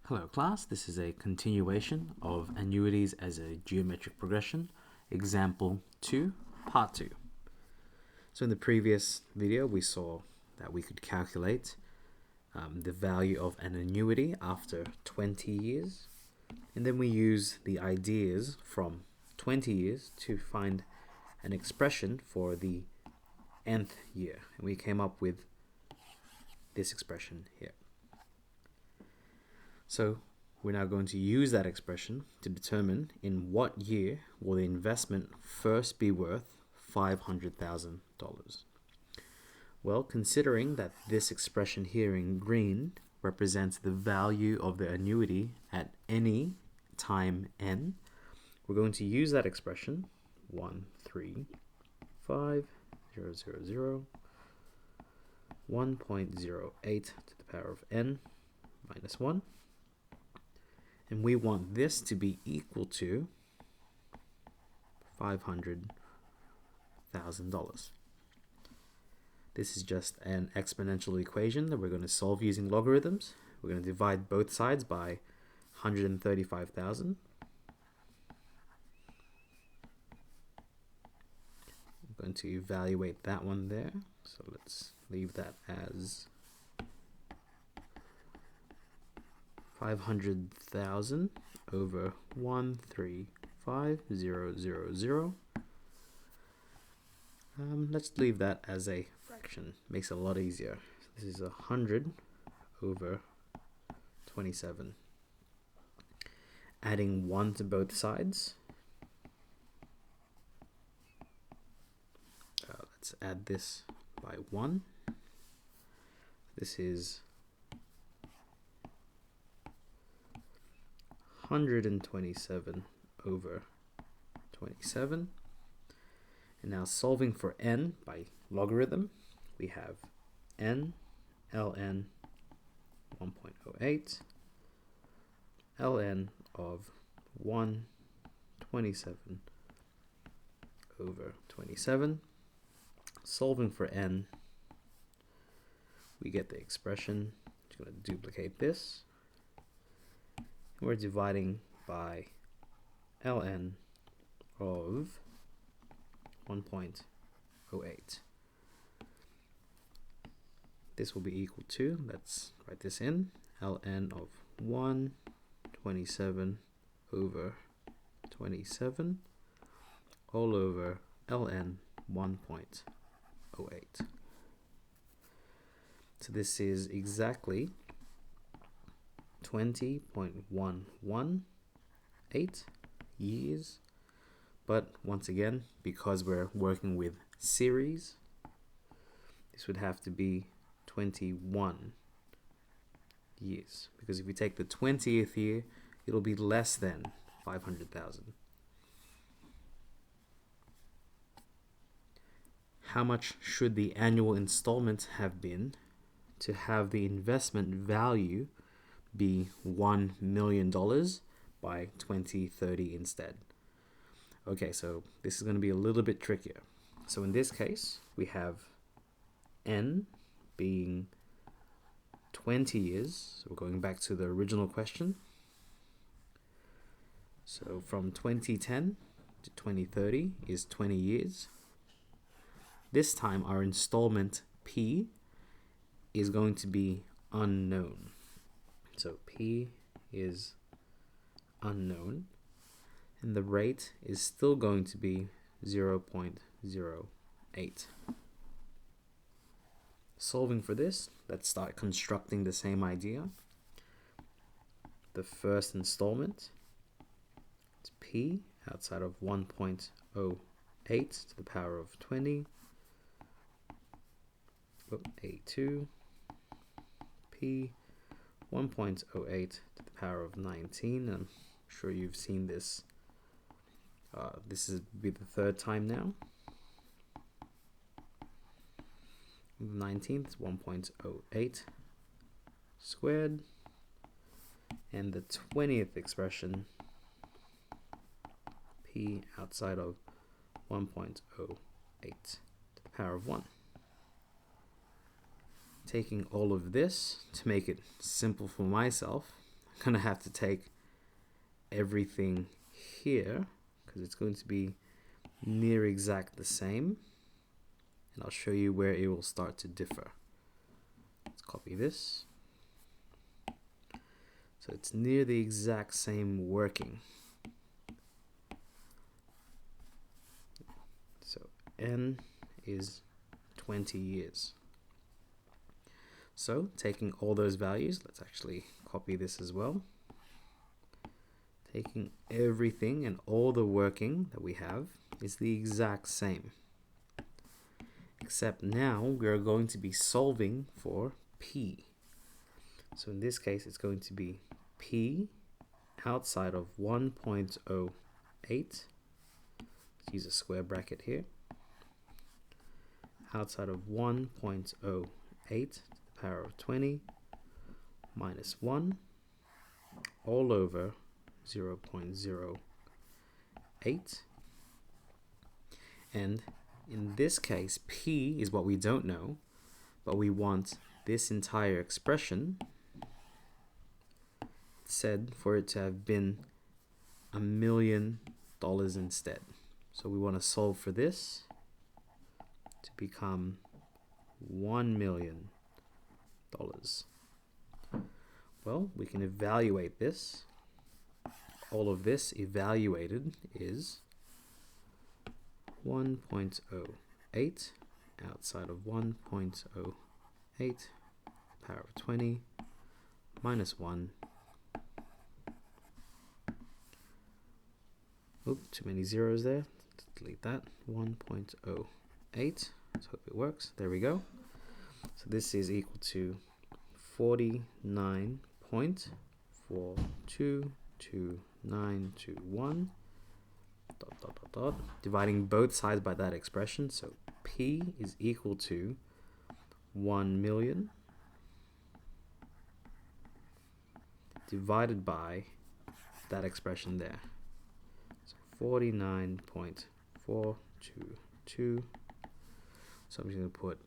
Hello class, this is a continuation of annuities as a geometric progression, example 2, part 2. So in the previous video we saw that we could calculate the value of an annuity after 20 years, and then we use the ideas from 20 years to find an expression for the nth year, and we came up with this expression here. So we're now going to use that expression to determine in what year will the investment first be worth $500,000. Well, considering that this expression here in green represents the value of the annuity at any time n, we're going to use that expression 135,000 1.08 to the power of n minus 1. And we want this to be equal to $500,000. This is just an exponential equation that we're going to solve using logarithms. We're going to divide both sides by 135,000. I'm going to evaluate that one there. So let's leave that as 500,000 over 135,000. Let's leave that as a fraction. Makes it a lot easier. This is 100 over 27. Adding 1 to both sides. Let's add this by 1. This is 127 over 27. And now solving for n by logarithm, we have n ln 1.08 ln of 127 over 27. Solving for n, we get the expression. Just going to duplicate this. We're dividing by ln of 1.08. This will be equal to, let's write this in, ln of 127 over 27 all over ln 1.08. So this is exactly 20.118 years, but once again, because we're working with series, this would have to be 21 years, because if we take the 20th year, it'll be less than 500,000. How much should the annual installment have been to have the investment value be $1 million by 2030 instead? Okay, so this is going to be a little bit trickier. So in this case, we have n being 20 years. So we're going back to the original question. So from 2010 to 2030 is 20 years. This time our installment P is going to be unknown. So P is unknown, and the rate is still going to be 0.08. Solving for this, let's start constructing the same idea. The first installment, it's P outside of 1.08 to the power of 20. A2 P 1.08 to the power of 19. I'm sure you've seen this. This is be the third time now. 19th 1.08 squared, and the 20th expression P outside of 1.08 to the power of 1. Taking all of this to make it simple for myself, I'm going to have to take everything here because it's going to be near exact the same, and I'll show you where it will start to differ. Let's copy this. So it's near the exact same working. So N is 20 years. So taking all those values, let's actually copy this as well. Taking everything and all the working that we have is the exact same. Except now we're going to be solving for P. So in this case, it's going to be P outside of 1.08. Let's use a square bracket here. Outside of 1.08 to the power of 20 minus 1 all over 0.08. And in this case, P is what we don't know, but we want this entire expression said for it to have been $1 million instead. So we want to solve for this to become $1 million. Well, we can evaluate this. All of this evaluated is 1.08 outside of 1.08 power of 20 minus 1. Oops, too many zeros there. Delete that. 1.08. Let's hope it works. There we go. So this is equal to 49.4222921 dividing both sides by that expression. So P is equal to 1 million divided by that expression there. So 49.422. So I'm just going to put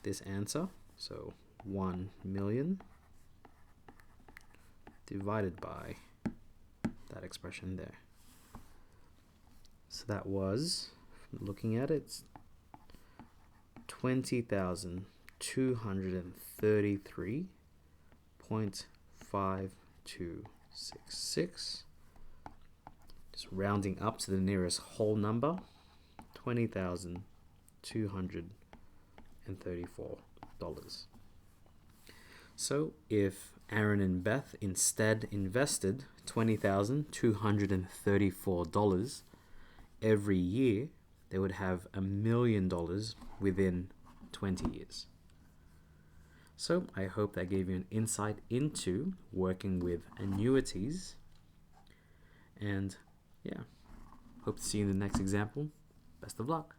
this answer, so 1 million divided by that expression there. So that was, looking at it, 20,233.5266. Just rounding up to the nearest whole number, $20,234. So if Aaron and Beth instead invested $20,234 every year, they would have $1 million within 20 years. So I hope that gave you an insight into working with annuities. And yeah, hope to see you in the next example. Best of luck.